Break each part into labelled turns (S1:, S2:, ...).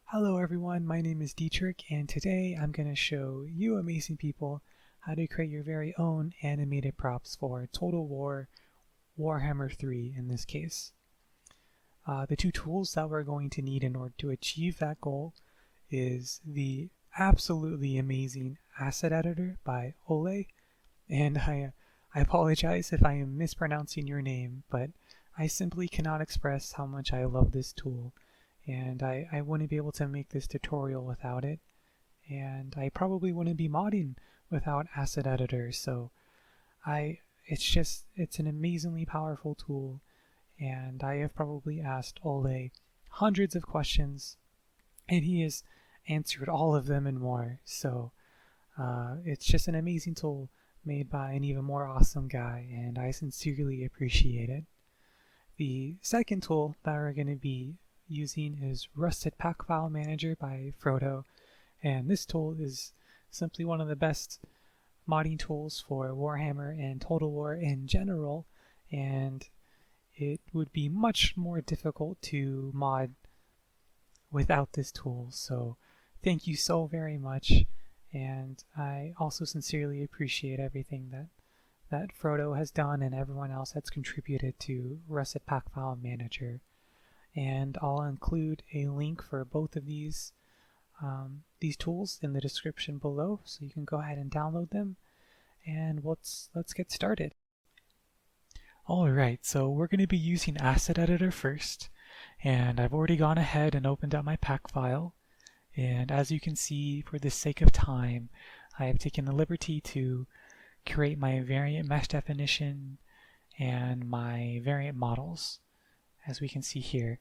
S1: Hello everyone, my name is Dietrich, and today I'm going to show you amazing people how to create your very own animated props for Total War Warhammer 3 in this case. The two tools that we're going to need in order to achieve that goal is the absolutely amazing Asset Editor by Ole, and I apologize if I am mispronouncing your name, but I simply cannot express how much I love this tool. And I wouldn't be able to make this tutorial without it, and I probably wouldn't be modding without Asset Editor. So it's an amazingly powerful tool, and I have probably asked Ole hundreds of questions, and he has answered all of them and more. So it's just an amazing tool made by an even more awesome guy, and I sincerely appreciate it. The second tool that we're going to be using is Rusted Pack File Manager by Frodo, and this tool is simply one of the best modding tools for Warhammer and Total War in general, and it would be much more difficult to mod without this tool. So thank you so very much, and I also sincerely appreciate everything that Frodo has done and everyone else that's contributed to Rusted Pack File Manager. And I'll include a link for both of these tools in the description below, so you can go ahead and download them. And let's get started. Alright, so we're going to be using Asset Editor first, and I've already gone ahead and opened up my pack file. And as you can see, for the sake of time, I have taken the liberty to create my variant mesh definition and my variant models, as we can see here.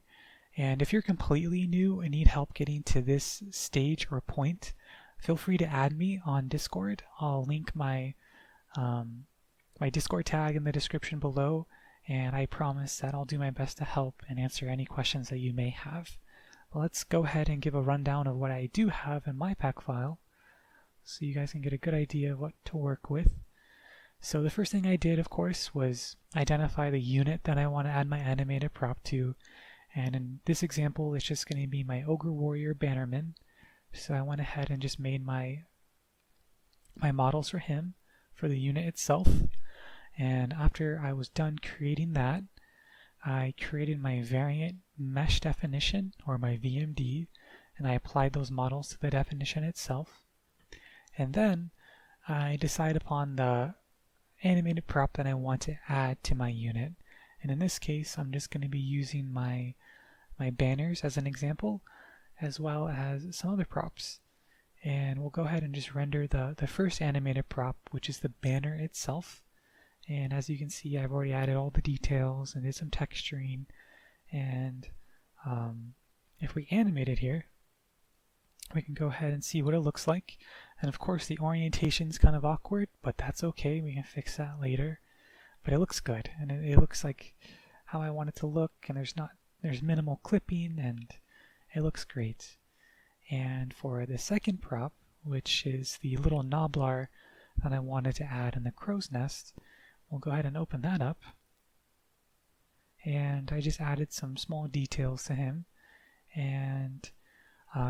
S1: And if you're completely new and need help getting to this stage or point, feel free to add me on Discord. I'll link my my Discord tag in the description below, and I promise that I'll do my best to help and answer any questions that you may have. Let's go ahead and give a rundown of what I do have in my pack file, so you guys can get a good idea of what to work with. So the first thing I did, of course, was identify the unit that I want to add my animated prop to. And in this example, it's just going to be my Ogre Warrior Bannerman. So I went ahead and just made my models for him, for the unit itself. And after I was done creating that, I created my variant mesh definition, or my VMD, and I applied those models to the definition itself. And then I decide upon the animated prop that I want to add to my unit. And in this case, I'm just going to be using my banners as an example, as well as some other props. And we'll go ahead and just render the first animated prop, which is the banner itself. And as you can see, I've already added all the details and did some texturing. And if we animate it here, we can go ahead and see what it looks like. And of course, the orientation is kind of awkward, but that's okay. We can fix that later. But it looks good, and it looks like how I want it to look, and there's minimal clipping, and it looks great. And for the second prop, which is the little Noblar that I wanted to add in the crow's nest, we'll go ahead and open that up. And I just added some small details to him. And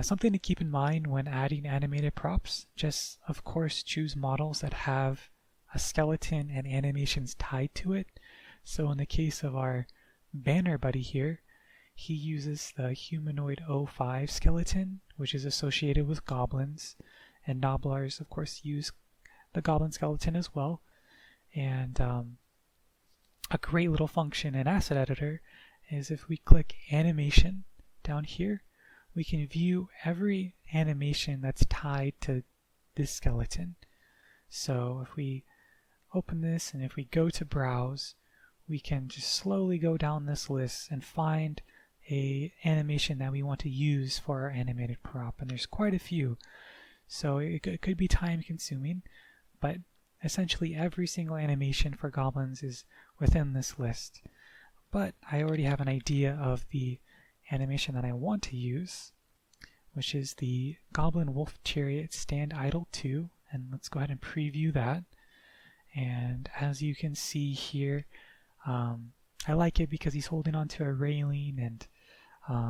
S1: something to keep in mind when adding animated props, just of course choose models that have a skeleton and animations tied to it. So in the case of our banner buddy here, he uses the humanoid 05 skeleton, which is associated with goblins, and Noblars of course use the goblin skeleton as well. And a great little function in Asset Editor is if we click animation down here, we can view every animation that's tied to this skeleton. So if we open this, and if we go to browse, we can just slowly go down this list and find a animation that we want to use for our animated prop, and there's quite a few, so it could be time consuming, but essentially every single animation for goblins is within this list. But I already have an idea of the animation that I want to use, which is the Goblin Wolf Chariot Stand Idle 2, and let's go ahead and preview that. And as you can see here, I like it because he's holding onto a railing, and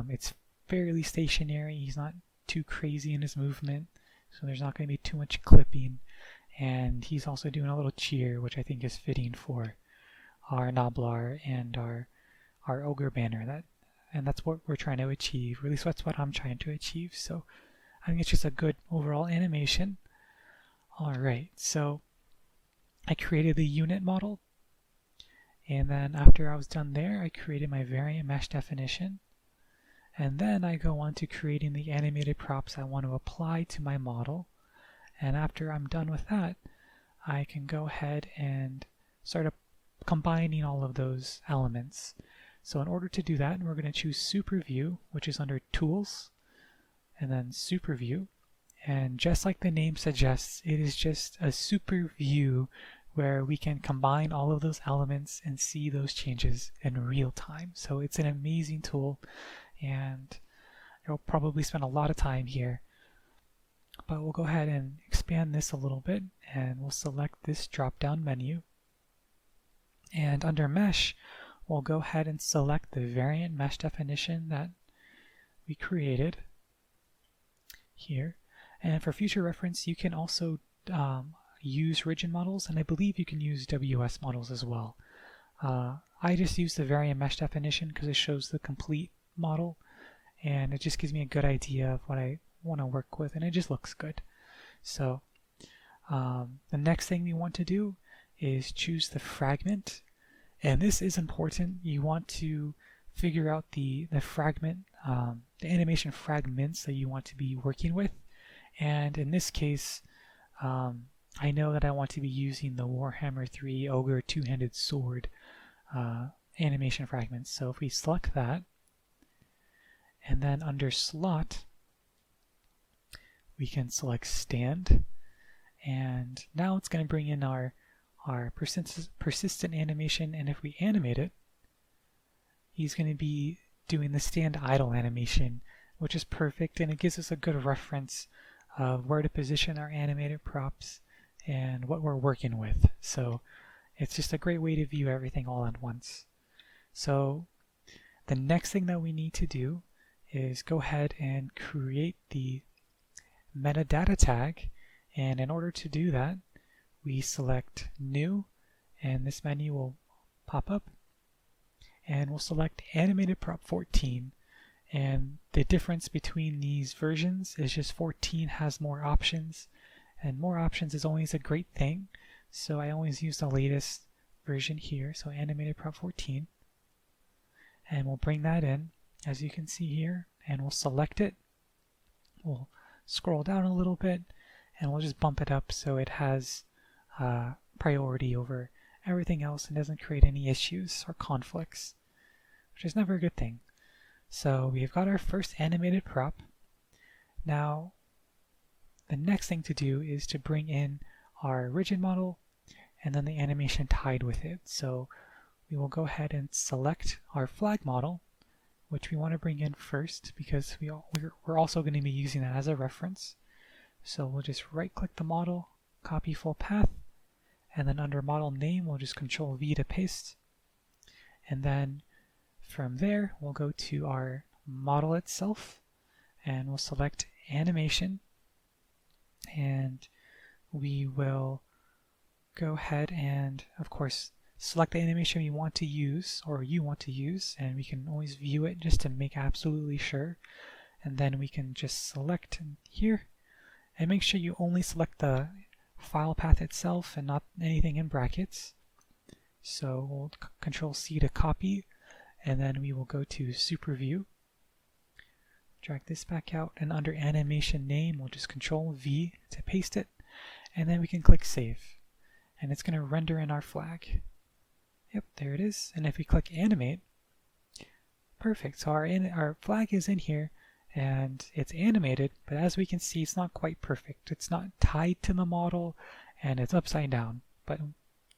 S1: it's fairly stationary. He's not too crazy in his movement, so there's not going to be too much clipping. And he's also doing a little cheer, which I think is fitting for our Noblar and our ogre banner. And that's what we're trying to achieve. Or at least that's what I'm trying to achieve. So I think it's just a good overall animation. Alright, so I created the unit model, and then after I was done there, I created my variant mesh definition, and then I go on to creating the animated props I want to apply to my model. And after I'm done with that, I can go ahead and start combining all of those elements. So in order to do that, we're going to choose Super View, which is under Tools, and then Super View. And just like the name suggests, it is just a super view where we can combine all of those elements and see those changes in real time. So it's an amazing tool, and you'll probably spend a lot of time here. But we'll go ahead and expand this a little bit, and we'll select this drop-down menu. And under Mesh, we'll go ahead and select the variant mesh definition that we created here. And for future reference, you can also use rigid models, and I believe you can use WS models as well. I just use the variant mesh definition because it shows the complete model, and it just gives me a good idea of what I want to work with, and it just looks good. So the next thing we want to do is choose the fragment, and this is important. You want to figure out the fragment, the animation fragments that you want to be working with. And in this case, I know that I want to be using the Warhammer III Ogre Two-Handed Sword animation fragments. So if we select that, and then under Slot, we can select Stand, and now it's going to bring in our persistent animation, and if we animate it, he's going to be doing the stand idle animation, which is perfect, and it gives us a good reference of where to position our animated props and what we're working with. So it's just a great way to view everything all at once. So the next thing that we need to do is go ahead and create the metadata tag, and in order to do that, we select New, and this menu will pop up, and we'll select Animated Prop 14. And the difference between these versions is just 14 has more options, and more options is always a great thing. So I always use the latest version here, so Animated Prop 14. And we'll bring that in, as you can see here, and we'll select it. We'll scroll down a little bit, and we'll just bump it up so it has priority over everything else and doesn't create any issues or conflicts, which is never a good thing. So we've got our first animated prop. Now the next thing to do is to bring in our rigid model and then the animation tied with it. So we will go ahead and select our flag model, which we want to bring in first because we're also going to be using that as a reference. So we'll just right click the model, copy full path, and then under model name we'll just Control V to paste, and then from there we'll go to our model itself and we'll select animation, and we will go ahead and of course select the animation we want to use or you want to use, and we can always view it just to make absolutely sure, and then we can just select here and make sure you only select the file path itself and not anything in brackets. So we'll Control C to copy, and then we will go to Super View, drag this back out, and under animation name we'll just Control V to paste it, and then we can click Save, and it's going to render in our flag. Yep, there it is. And if we click Animate, perfect. So our flag is in here and it's animated, but as we can see it's not quite perfect. It's not tied to the model and it's upside down, but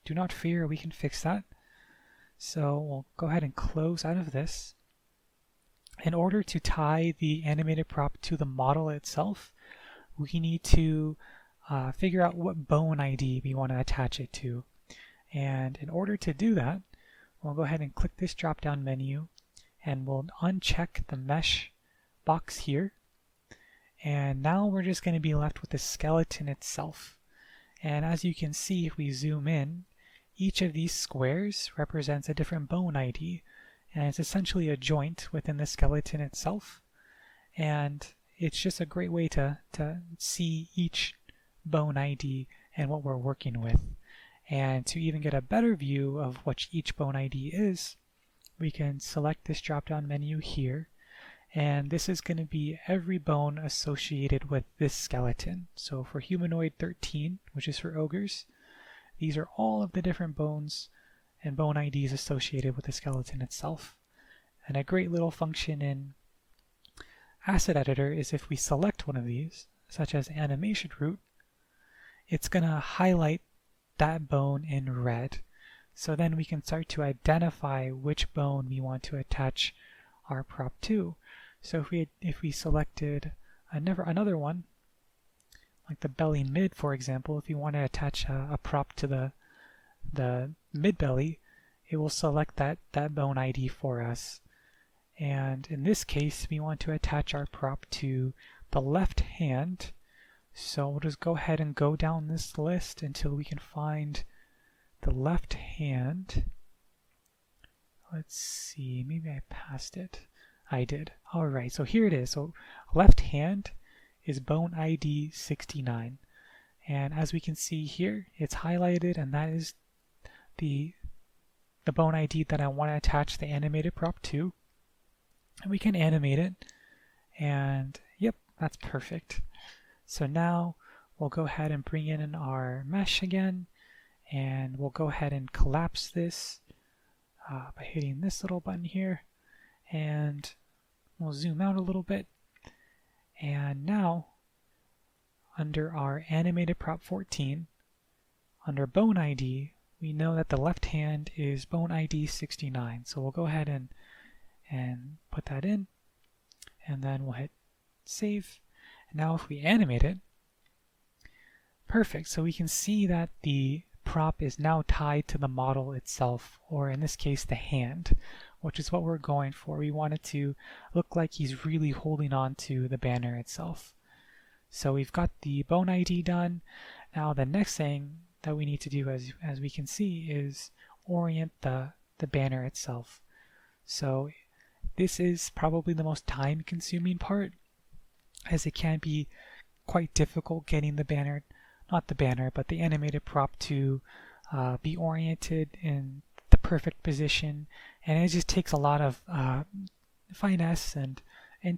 S1: do not fear, we can fix that. So we'll go ahead and close out of this. In order to tie the animated prop to the model itself, we need to figure out what bone ID we want to attach it to. And in order to do that, we'll go ahead and click this drop down menu and we'll uncheck the mesh box here. And now we're just going to be left with the skeleton itself. And as you can see, if we zoom in, each of these squares represents a different bone ID, and it's essentially a joint within the skeleton itself. And it's just a great way to see each bone ID and what we're working with. And to even get a better view of what each bone ID is, we can select this drop-down menu here, and this is going to be every bone associated with this skeleton. So for Humanoid 13, which is for ogres, these are all of the different bones and bone IDs associated with the skeleton itself. And a great little function in Asset Editor is if we select one of these, such as animation root, it's going to highlight that bone in red. So then we can start to identify which bone we want to attach our prop to. So if we selected another one, like the belly mid, for example, if you want to attach a prop to the mid belly, it will select that bone ID for us. And in this case, we want to attach our prop to the left hand. So we'll just go ahead and go down this list until we can find the left hand. Let's see, maybe I passed it. I did. Alright, so here it is. So left hand is bone ID 69. And as we can see here, it's highlighted, and that is the bone ID that I want to attach the animated prop to. And we can animate it, and yep, that's perfect. So now we'll go ahead and bring in our mesh again, and we'll go ahead and collapse this by hitting this little button here, and we'll zoom out a little bit. And now under our animated prop 14, under bone ID, we know that the left hand is bone ID 69. So we'll go ahead and put that in, and then we'll hit save. And now if we animate it, perfect. So we can see that the prop is now tied to the model itself, or in this case the hand, which is what we're going for. We want it to look like he's really holding on to the banner itself. So we've got the bone ID done. Now the next thing that we need to do, as we can see, is orient the banner itself. So this is probably the most time consuming part, as it can be quite difficult getting the banner, not the banner, but the animated prop to be oriented in the perfect position, and it just takes a lot of finesse and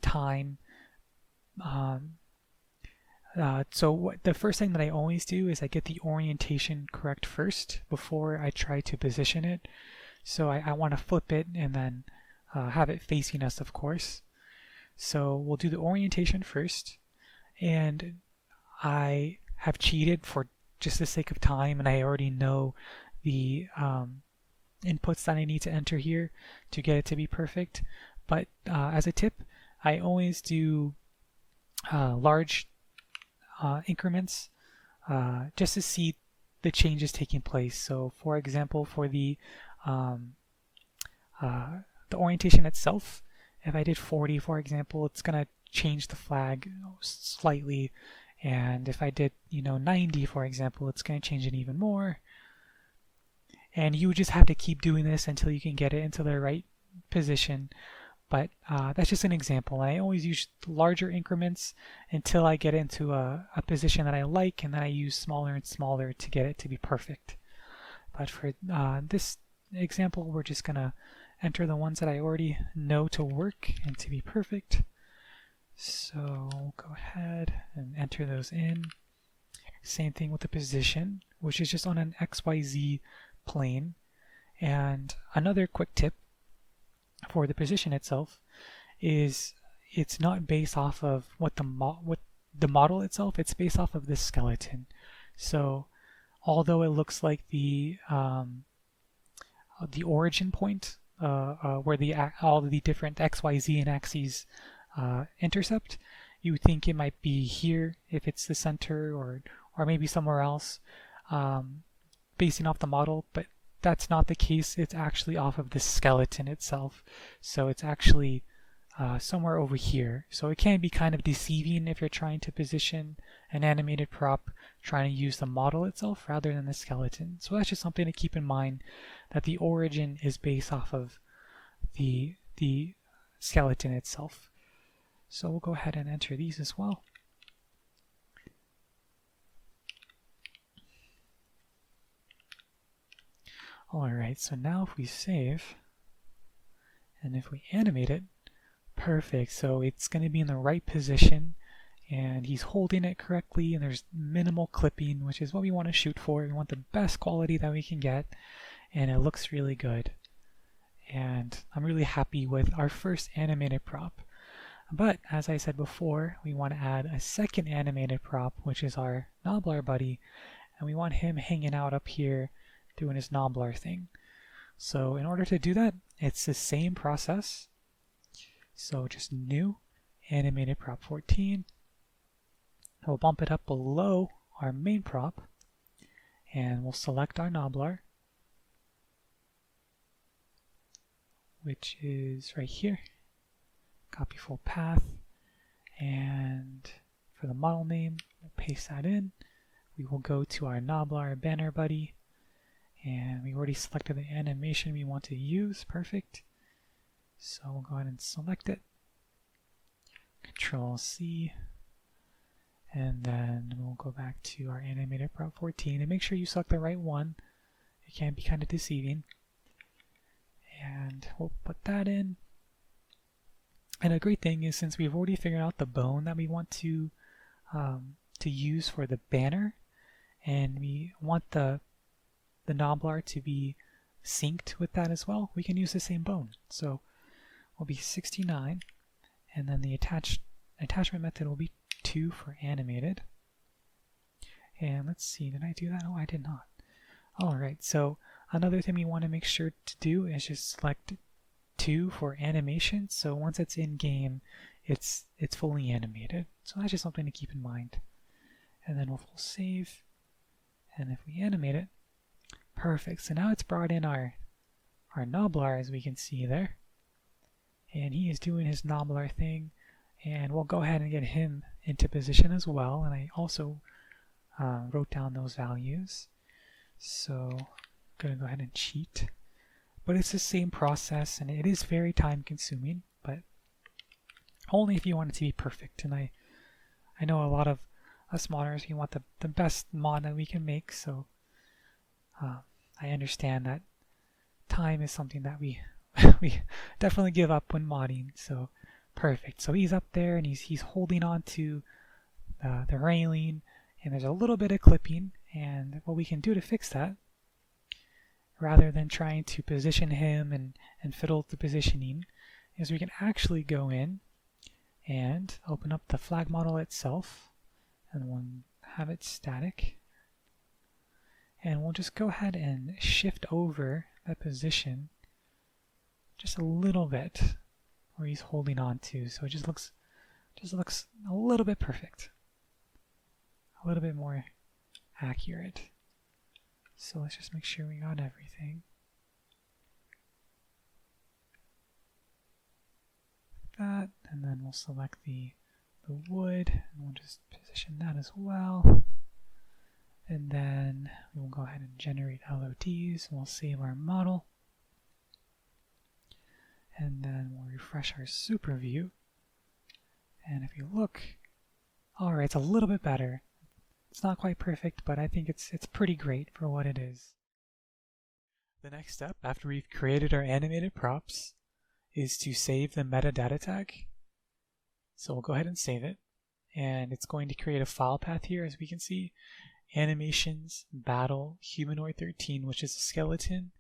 S1: time. So the first thing that I always do is I get the orientation correct first before I try to position it. So I want to flip it and then have it facing us, of course. So we'll do the orientation first, and I have cheated for just the sake of time, and I already know the inputs that I need to enter here to get it to be perfect. But as a tip, I always do large increments just to see the changes taking place. So for example, for the orientation itself, if I did 40, for example, it's going to change the flag slightly. And if I did, 90, for example, it's going to change it even more. And you just have to keep doing this until you can get it into the right position. But that's just an example. I always use larger increments until I get into a position that I like, and then I use smaller and smaller to get it to be perfect. But for this example, we're just going to enter the ones that I already know to work and to be perfect. So we'll go ahead and enter those in. Same thing with the position, which is just on an XYZ plane. And another quick tip for the position itself is it's not based off of what the model itself, it's based off of this skeleton. So although it looks like the origin point where all the different XYZ and axes intercept, you would think it might be here if it's the center, or maybe somewhere else. basing off the model, but that's not the case. It's actually off of the skeleton itself. So it's actually somewhere over here. So it can be kind of deceiving if you're trying to position an animated prop trying to use the model itself rather than the skeleton. So that's just something to keep in mind, that the origin is based off of the skeleton itself. So we'll go ahead and enter these as well. Alright, so now if we save, and if we animate it, perfect. So it's going to be in the right position, and he's holding it correctly, and there's minimal clipping, which is what we want to shoot for. We want the best quality that we can get, and it looks really good. And I'm really happy with our first animated prop. But as I said before, we want to add a second animated prop, which is our Knobbler buddy, and we want him hanging out up here doing his Knobbler thing. So in order to do that, it's the same process. So just new animated prop 14. We'll bump it up below our main prop, and we'll select our Knobbler, which is right here. Copy full path, and for the model name, we'll paste that in. We will go to our Knobbler banner buddy, and we already selected the animation we want to use. Perfect. So we'll go ahead and select it. Control C, and then we'll go back to our animated prop 14 and make sure you select the right one. It can be kind of deceiving. And we'll put that in. And a great thing is, since we've already figured out the bone that we want to use for the banner, and we want the Knobbler to be synced with that as well, we can use the same bone. So will be 69, and then the attachment method will be 2 for animated. And let's see, did I do that? Oh, I did not. Alright, so another thing we want to make sure to do is just select 2 for animation. So once it's in game, it's fully animated. So that's just something to keep in mind. And then we'll full save, and if we animate it, perfect. So now it's brought in our Knobbler, as we can see there. And he is doing his Knobbler thing, and we'll go ahead and get him into position as well. And I also wrote down those values. So I'm going to go ahead and cheat. But it's the same process, and it is very time consuming, but only if you want it to be perfect. And I know a lot of us modders, we want the best mod that we can make, so I understand that time is something that we we definitely give up when modding. So perfect. So he's up there, and he's holding on to the railing, and there's a little bit of clipping. And what we can do to fix that, rather than trying to position him and fiddle with the positioning, is we can actually go in and open up the flag model itself, and we'll have it static. And we'll just go ahead and shift over that position just a little bit where he's holding on to, so it just looks a little bit perfect, a little bit more accurate. So let's just make sure we got everything. Like that, and then we'll select the wood, and we'll just position that as well. And then we will go ahead and generate LODs, and we'll save our model. And then we'll refresh our super view. And if you look, alright, it's a little bit better. It's not quite perfect, but I think it's pretty great for what it is. The next step, after we've created our animated props, is to save the metadata tag. So we'll go ahead and save it. And it's going to create a file path here, as we can see. Animations, battle, humanoid 13, which is the skeleton,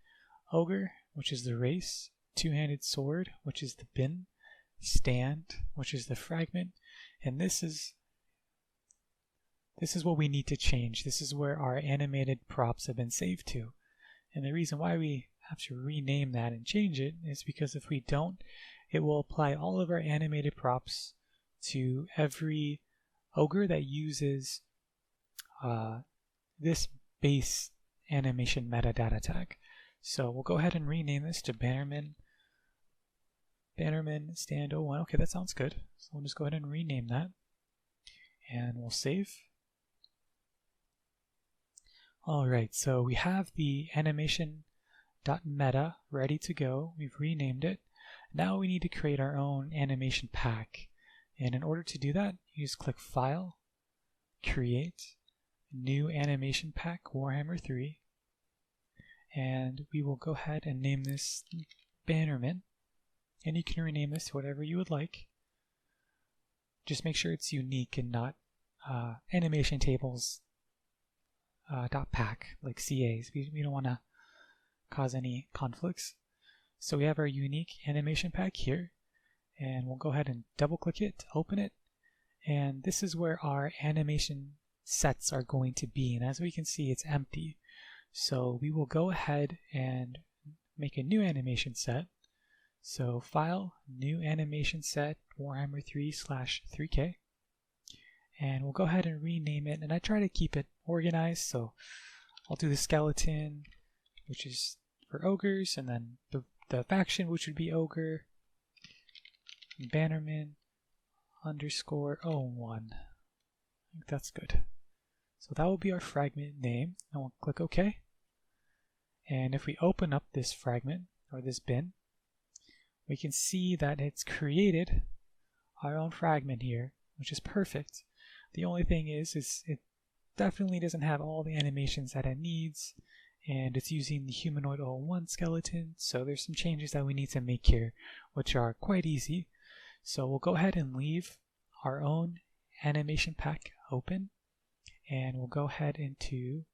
S1: ogre, which is the race, two-handed sword, which is the bin, stand, which is the fragment, and this is what we need to change. This is where our animated props have been saved to. And the reason why we have to rename that and change it is because if we don't, it will apply all of our animated props to every ogre that uses this base animation metadata tag. So we'll go ahead and rename this to Bannerman stand 01. Okay, that sounds good. So we'll just go ahead and rename that, and we'll save. Alright, so we have the animation.meta ready to go. We've renamed it. Now we need to create our own animation pack. And in order to do that, you just click File, Create, New Animation Pack, Warhammer 3. And we will go ahead and name this Bannerman. And you can rename this to whatever you would like. Just make sure it's unique and not animation tables .pack like CAs. We don't want to cause any conflicts. So we have our unique animation pack here, and we'll go ahead and double click it to open it. And this is where our animation sets are going to be, and as we can see, it's empty. So we will go ahead and make a new animation set. So File, New Animation Set, Warhammer 3/3K. And we'll go ahead and rename it, and I try to keep it organized, so I'll do the skeleton, which is for ogres, and then the faction, which would be ogre, Bannerman _01. I think that's good. So that will be our fragment name, and we'll click OK. And if we open up this fragment, or this bin, we can see that it's created our own fragment here, which is perfect. The only thing is it definitely doesn't have all the animations that it needs, and it's using the humanoid 01 skeleton, so there's some changes that we need to make here, which are quite easy. So we'll go ahead and leave our own animation pack open, and we'll go ahead into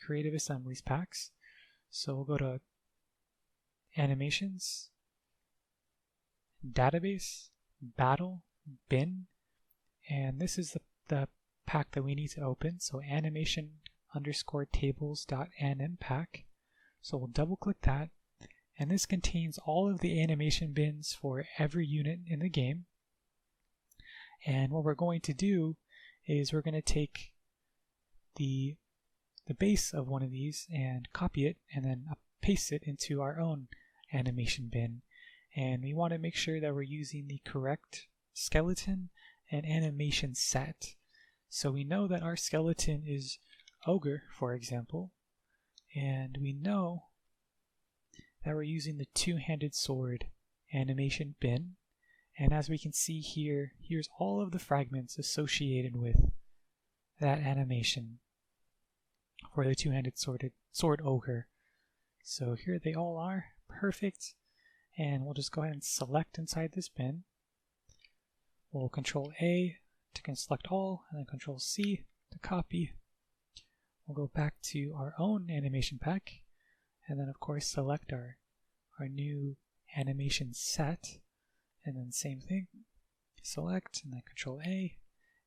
S1: Creative Assemblies Packs. So we'll go to Animations, Database, Battle, Bin, and this is the pack that we need to open. So animation_tables.anim pack. So we'll double click that, and this contains all of the animation bins for every unit in the game. And what we're going to do is we're going to take the base of one of these and copy it, and then paste it into our own animation bin. And we want to make sure that we're using the correct skeleton and animation set. So we know that our skeleton is ogre, for example, and we know that we're using the two-handed sword animation bin. And as we can see here, here's all of the fragments associated with that animation for the two-handed sword ogre. So here they all are, perfect. And we'll just go ahead and select inside this bin. We'll Control A to select all, and then Control C to copy. We'll go back to our own animation pack, and then of course select our new animation set, and then same thing, select and then Control A,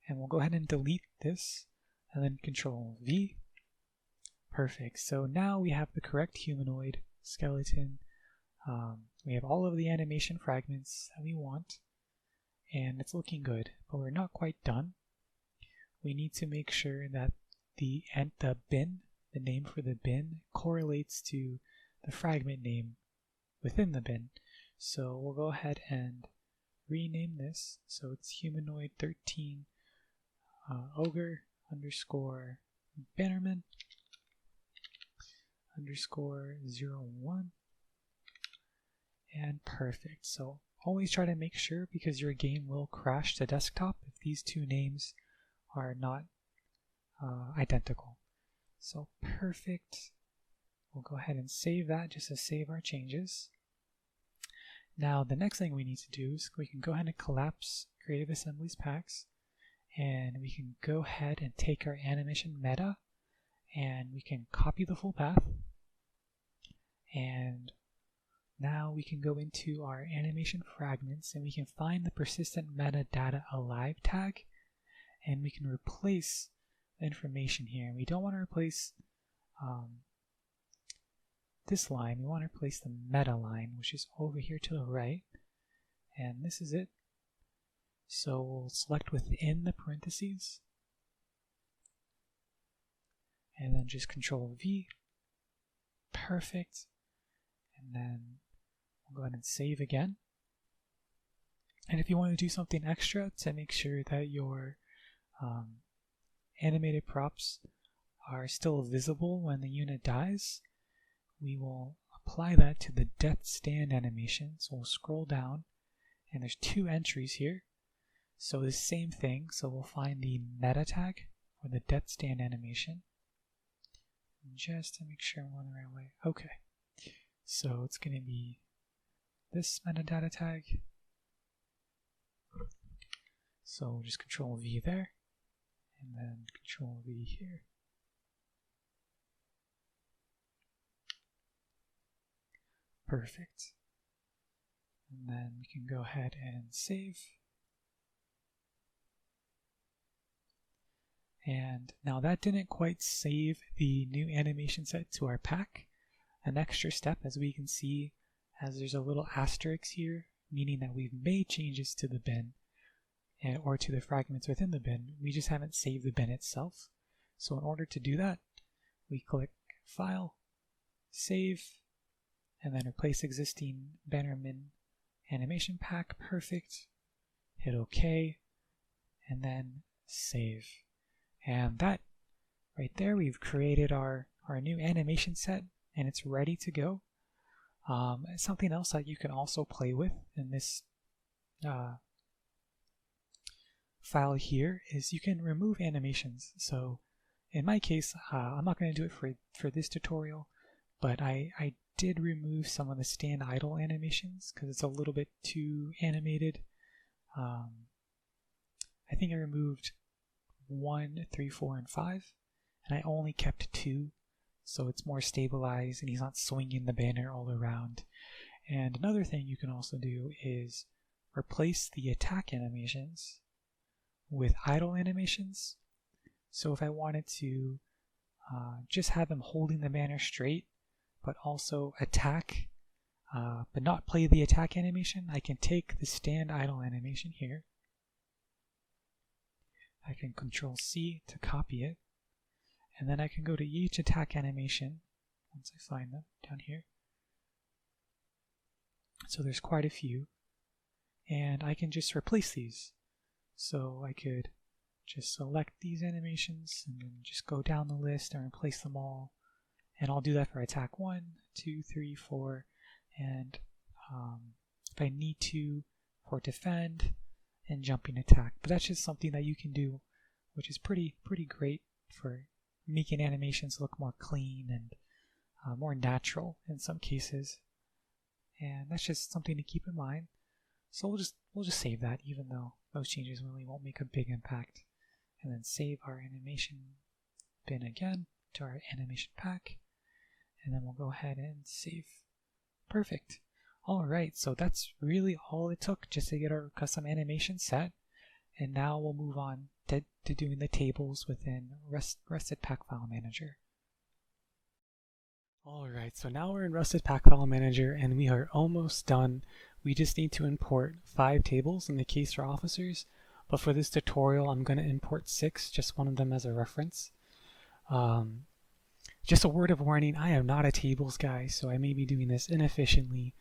S1: and we'll go ahead and delete this, and then Control V. Perfect. So now we have the correct humanoid skeleton. We have all of the animation fragments that we want, and it's looking good, but we're not quite done. We need to make sure that the bin, the name for the bin, correlates to the fragment name within the bin. So we'll go ahead and rename this. So it's humanoid 13 ogre _ Bannerman _01. And perfect. So always try to make sure, because your game will crash to desktop if these two names are not identical. So perfect. We'll go ahead and save that just to save our changes. Now the next thing we need to do is we can go ahead and collapse Creative Assemblies Packs, and we can go ahead and take our animation meta, and we can copy the full path, and now we can go into our animation fragments, and we can find the persistent metadata alive tag, and we can replace the information here. We don't want to replace this line. We want to replace the meta line, which is over here to the right, and this is it. So we'll select within the parentheses, and then just Control V. Perfect. And then we'll go ahead and save again. And if you want to do something extra to make sure that your animated props are still visible when the unit dies, we will apply that to the death stand animation. So we'll scroll down, and there's 2 entries here. So the same thing, so we'll find the meta tag for the death stand animation. Just to make sure I'm going the right way. Okay, so it's going to be this metadata tag. So we'll just Control V there, and then Control V here. Perfect. And then we can go ahead and save. And now that didn't quite save the new animation set to our pack. An extra step, as we can see, as there's a little asterisk here, meaning that we've made changes to the bin or to the fragments within the bin. We just haven't saved the bin itself. So in order to do that, we click File, Save, and then replace existing banner min animation pack. Perfect. Hit OK, and then save. And that right there, we've created our new animation set, and it's ready to go. Something else that you can also play with in this file here is you can remove animations. So in my case, I'm not going to do it for this tutorial, but I did remove some of the stand idle animations because it's a little bit too animated. I think I removed 1, 3, 4, and 5, and I only kept 2, so it's more stabilized and he's not swinging the banner all around. And another thing you can also do is replace the attack animations with idle animations. So if I wanted to just have him holding the banner straight but also attack but not play the attack animation, I can take the stand idle animation here. I can Control C to copy it, and then I can go to each attack animation once I find them down here. So there's quite a few, and I can just replace these. So I could just select these animations and then just go down the list and replace them all. And I'll do that for attack 1, 2, 3, 4, and if I need to, for defend and jumping attack. But that's just something that you can do, which is pretty great for making animations look more clean and more natural in some cases. And that's just something to keep in mind. So we'll just save that, even though those changes really won't make a big impact. And then save our animation bin again to our animation pack. And then we'll go ahead and save. Perfect. Alright, so that's really all it took just to get our custom animation set. And now we'll move on to doing the tables within Rusted Pack File Manager. Alright, so now we're in Rusted Pack File Manager and we are almost done. We just need to import 5 tables in the case for officers, but for this tutorial I'm going to import 6, just one of them as a reference. Just a word of warning, I am not a tables guy, so I may be doing this inefficiently,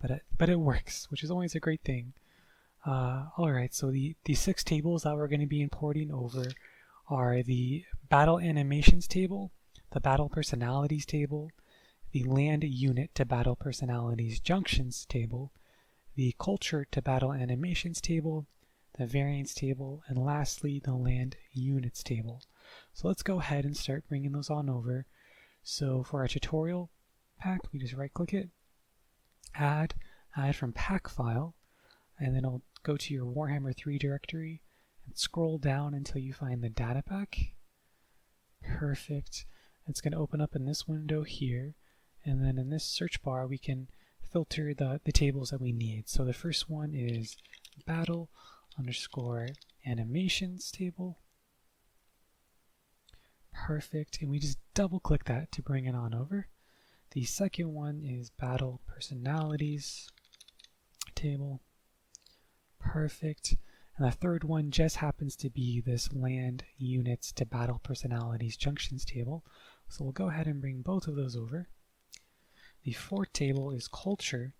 S1: but it works, which is always a great thing. Alright, so the 6 tables that we're going to be importing over are the Battle Animations table, the Battle Personalities table, the Land Unit to Battle Personalities Junctions table, the Culture to Battle Animations table, the Variants table, and lastly the Land Units table. So let's go ahead and start bringing those on over. So for our tutorial pack, we just right click it, add from pack file, and then I'll go to your Warhammer 3 directory and scroll down until you find the data pack. Perfect. It's going to open up in this window here, and then in this search bar we can filter the tables that we need. So the first one is battle underscore animations table. Perfect, and we just double click that to bring it on over. The second one is battle personalities table. Perfect, And the third one just happens to be this land units to battle personalities junctions table. So we'll go ahead and bring both of those over. The fourth table is culture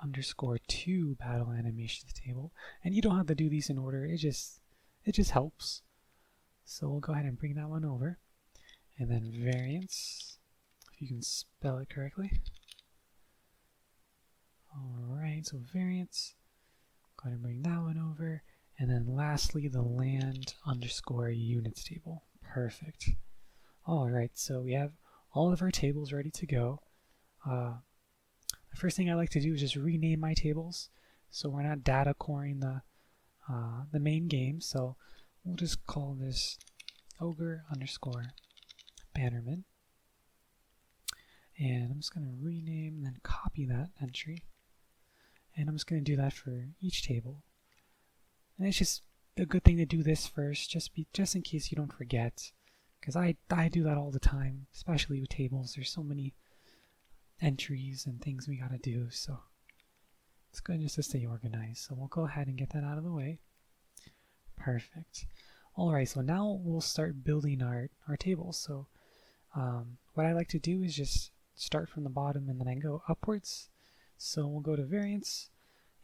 S1: _2 battle animations table. And you don't have to do these in order, it just helps. So we'll go ahead and bring that one over. And then variance, if you can spell it correctly. Alright, so variance, go ahead and bring that one over. And then lastly, the land _units table. Perfect. Alright, so we have all of our tables ready to go. The first thing I like to do is just rename my tables so we're not data coring the main game. So we'll just call this ogre _bannerman. And I'm just going to rename and then copy that entry. And I'm just going to do that for each table. And it's just a good thing to do this first, just in case you don't forget. Because I do that all the time, especially with tables. There's so many entries and things we gotta do, so it's good just to stay organized. So we'll go ahead and get that out of the way. Perfect. Alright, so now we'll start building our tables. So what I like to do is just start from the bottom and then I go upwards. So we'll go to variance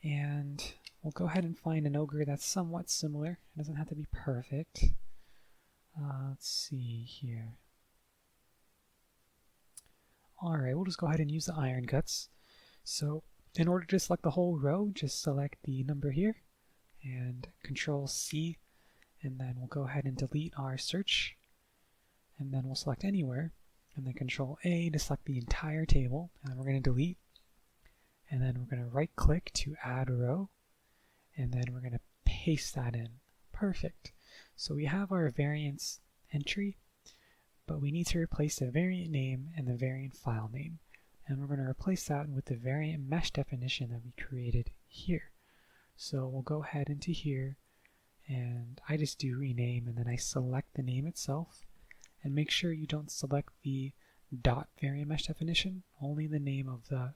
S1: and we'll go ahead and find an ogre that's somewhat similar. It doesn't have to be perfect. Let's see here. Alright, we'll just go ahead and use the iron guts. So in order to select the whole row, just select the number here and Control C, and then we'll go ahead and delete our search, and then we'll select anywhere, and then Control A to select the entire table, and then we're going to delete, and then we're going to right click to add row, and then we're going to paste that in. Perfect. So we have our variance entry, but we need to replace the variant name and the variant file name. And we're going to replace that with the variant mesh definition that we created here. So we'll go ahead into here, and I just do rename, and then I select the name itself. And make sure you don't select the .variant mesh definition, only the name of the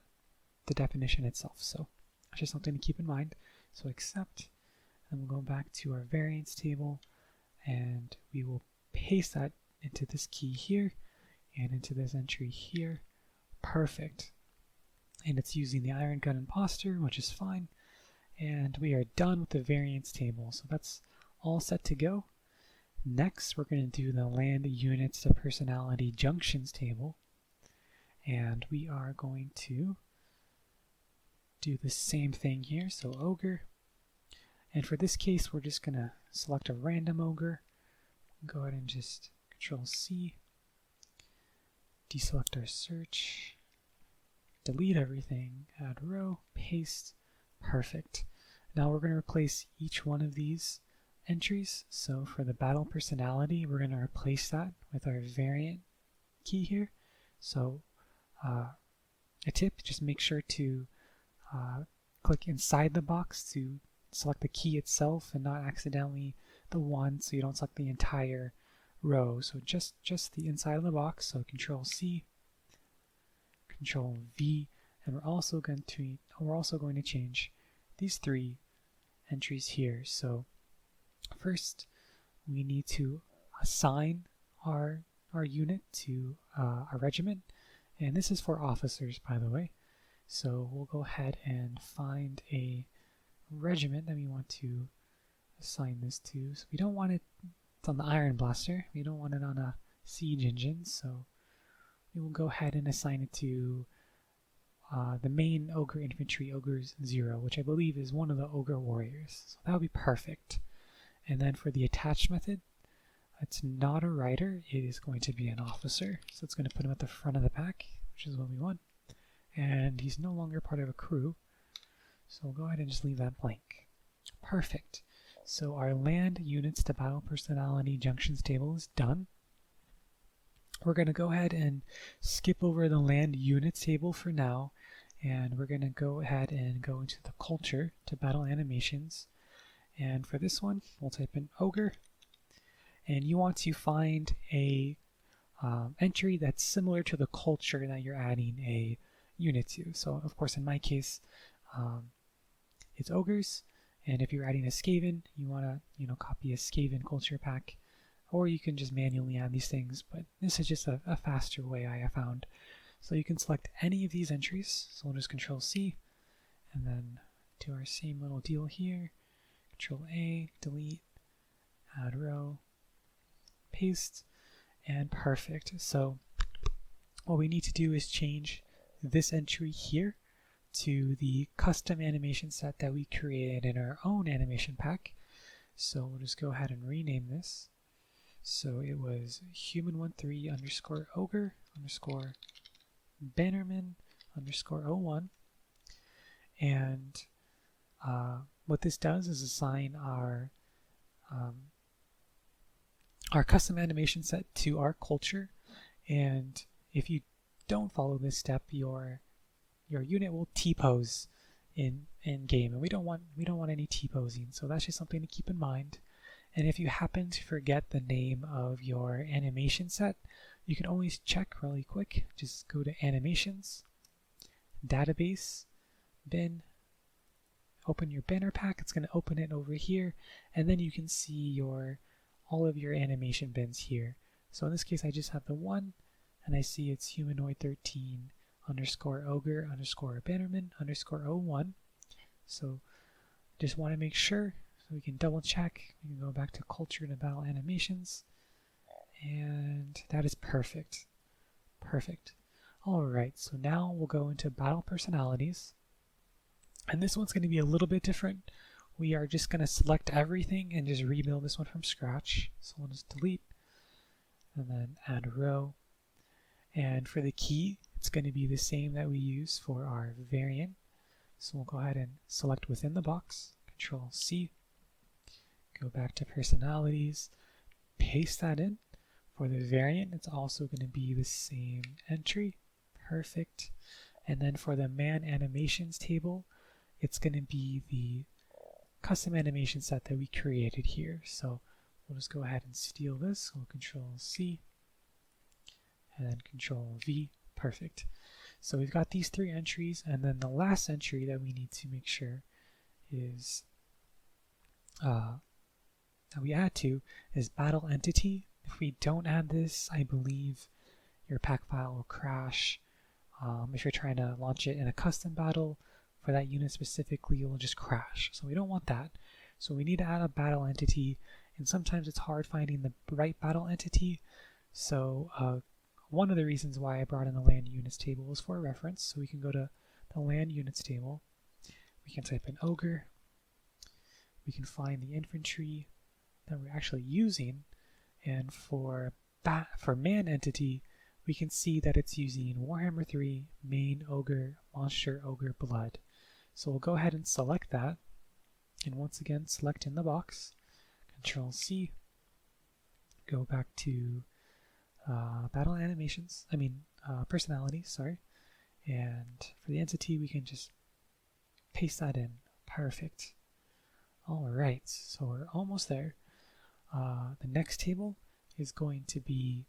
S1: definition itself. So that's just something to keep in mind. So accept, and we'll go back to our variance table, and we will paste that into this key here and into this entry here. Perfect. And it's using the iron gun imposter, which is fine. And we are done with the variance table. So that's all set to go. Next, we're going to do the land units to personality junctions table. And we are going to do the same thing here. So ogre. And for this case, we're just going to select a random ogre. Go ahead and just Control C, deselect our search, delete everything, add row, paste. Perfect. Now we're going to replace each one of these entries. So for the battle personality, we're going to replace that with our variant key here. So a tip, just make sure to click inside the box to select the key itself and not accidentally the one, so you don't select the entire row. So just the inside of the box. So Control C, Control V, and we're also going to change these three entries here. So first, we need to assign our unit to a regiment, and this is for officers, by the way. So we'll go ahead and find a regiment that we want to assign this to. So we don't want it, it's on the Iron Blaster, we don't want it on a siege engine, so we will go ahead and assign it to the main Ogre Infantry, Ogres 0, which I believe is one of the Ogre Warriors. So that would be perfect. And then for the attached method, it's not a rider, it is going to be an officer. So it's going to put him at the front of the pack, which is what we want. And he's no longer part of a crew, so we'll go ahead and just leave that blank. Perfect. So our land units to battle personality junctions table is done. We're going to go ahead and skip over the land units table for now, and we're going to go ahead and go into the culture to battle animations. And for this one, we'll type in ogre, and you want to find a entry that's similar to the culture that you're adding a unit to. So of course in my case, it's ogres. And if you're adding a Skaven, you want to copy a Skaven culture pack, or you can just manually add these things, but this is just a faster way I have found. So you can select any of these entries. So we'll just Control C and then do our same little deal here. Control A, delete, add row, paste, and perfect. So what we need to do is change this entry here to the custom animation set that we created in our own animation pack. So we'll just go ahead and rename this. So it was human13 underscore ogre underscore bannerman underscore 01. And what this does is assign our custom animation set to our culture. And if you don't follow this step, your unit will T-pose in game, and we don't want any T-posing, so that's just something to keep in mind. And if you happen to forget the name of your animation set, you can always check really quick. Just go to Animations, Database, Bin, open your banner pack. It's going to open it over here, and then you can see all of your animation bins here. So in this case, I just have the one, and I see it's humanoid 13 underscore ogre underscore bannerman underscore 01. So just want to make sure, so we can double check. We can go back to culture and battle animations, and that is perfect. Perfect. Alright, so now we'll go into battle personalities, and this one's going to be a little bit different. We are just going to select everything and just rebuild this one from scratch. So we'll just delete and then add a row. And for the key, it's going to be the same that we use for our variant. So we'll go ahead and select within the box, Control C, go back to personalities, paste that in. For the variant, it's also going to be the same entry. Perfect. And then for the man animations table, it's going to be the custom animation set that we created here. So we'll just go ahead and steal this. We'll Control C and then Control V. Perfect. So we've got these three entries, and then the last entry that we need to make sure is that we add to is battle entity. If we don't add this, I believe your pack file will crash. If you're trying to launch it in a custom battle for that unit specifically, it will just crash. So we don't want that. So we need to add a battle entity, and sometimes it's hard finding the right battle entity. So one of the reasons why I brought in the land units table was for reference. So we can go to the land units table. We can type in ogre. We can find the infantry that we're actually using, and for man entity, we can see that it's using Warhammer 3 main ogre monster ogre blood. So we'll go ahead and select that, and once again select in the box, Control C, go back to battle animations, personalities, sorry, and for the entity we can just paste that in. Perfect. Alright, so we're almost there. The next table is going to be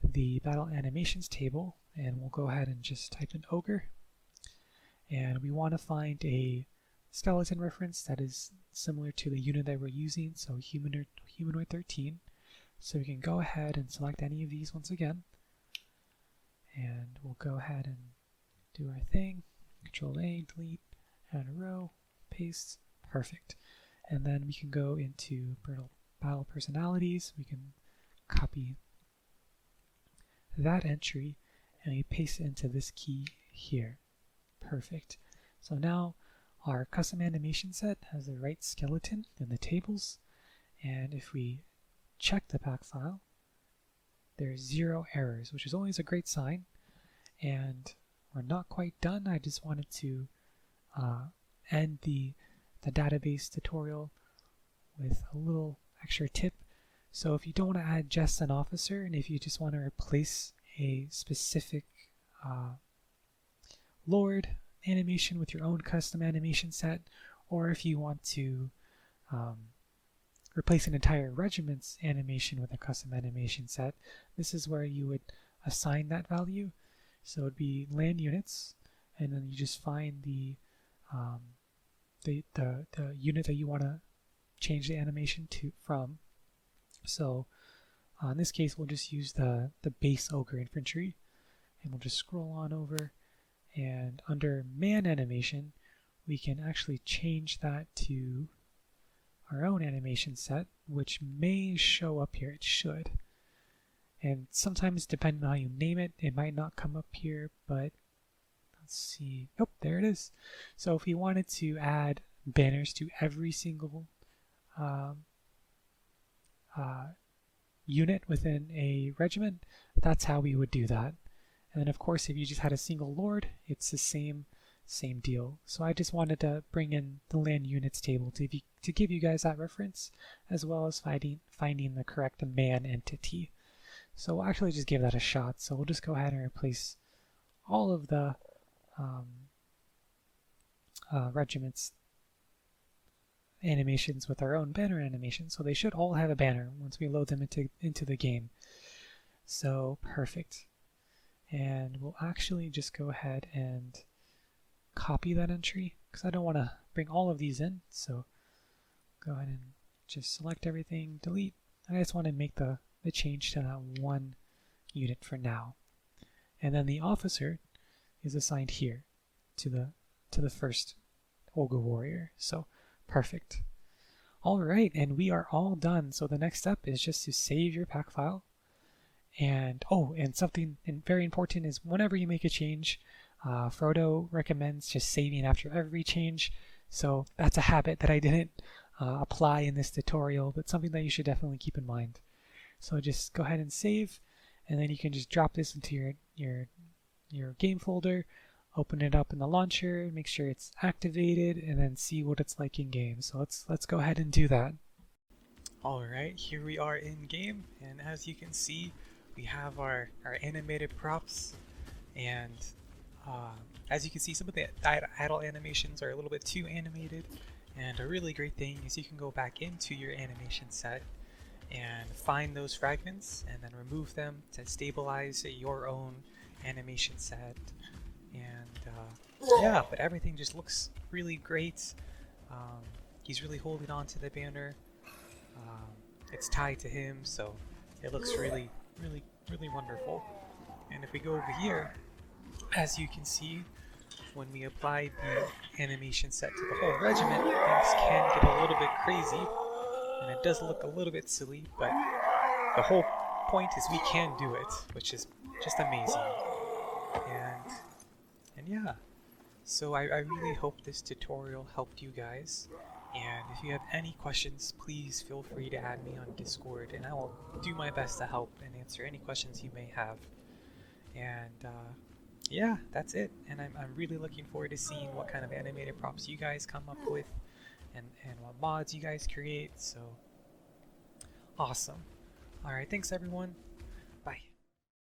S1: the battle animations table, and we'll go ahead and just type in ogre, and we want to find a skeleton reference that is similar to the unit that we're using, so humanoid 13. So we can go ahead and select any of these once again, and we'll go ahead and do our thing. Control A, delete, add a row, paste. Perfect. And then we can go into battle personalities. We can copy that entry and we paste it into this key here. Perfect. So now our custom animation set has the right skeleton in the tables, and if we check the pack file, there's 0 errors, which is always a great sign. And we're not quite done. I just wanted to end the database tutorial with a little extra tip. So if you don't want to add just an officer, and if you just want to replace a specific lord animation with your own custom animation set, or if you want to replace an entire regiment's animation with a custom animation set, this is where you would assign that value. So it would be land units, and then you just find the the unit that you want to change the animation from. So in this case, we'll just use the base ogre infantry, and we'll just scroll on over, and under man animation, we can actually change that to our own animation set, which may show up here. It should. And sometimes, depending on how you name it, it might not come up here, but let's see. Oh, there it is. So if we wanted to add banners to every single unit within a regiment, that's how we would do that. And then of course, if you just had a single lord, it's the same deal. So I just wanted to bring in the land units table to give you guys that reference, as well as finding the correct man entity. So we'll actually just give that a shot. So we'll just go ahead and replace all of the regiments animations with our own banner animation. So they should all have a banner once we load them into the game. So perfect. And we'll actually just go ahead and copy that entry, because I don't want to bring all of these in. So go ahead and just select everything, delete. I just want to make the change to that one unit for now. And then the officer is assigned here to the first ogre warrior. So perfect. All right, and we are all done. So the next step is just to save your pack file. And and something very important is whenever you make a change, Frodo recommends just saving after every change. So that's a habit that I didn't apply in this tutorial, but something that you should definitely keep in mind. So just go ahead and save, and then you can just drop this into your game folder, open it up in the launcher, make sure it's activated, and then see what it's like in game. So let's go ahead and do that. Alright, here we are in game, and as you can see, we have our animated props, and as you can see, some of the idle animations are a little bit too animated, and a really great thing is you can go back into your animation set and find those fragments and then remove them to stabilize your own animation set. And yeah, but everything just looks really great. He's really holding on to the banner. It's tied to him, so it looks really wonderful. And if we go over here, as you can see, when we apply the animation set to the whole regiment, things can get a little bit crazy, and it does look a little bit silly, but the whole point is we can do it, which is just amazing. And yeah, so I really hope this tutorial helped you guys. And if you have any questions, please feel free to add me on Discord, and I will do my best to help and answer any questions you may have. And yeah, that's it. And I'm really looking forward to seeing what kind of animated props you guys come up with, and what mods you guys create. So awesome. Alright, thanks everyone.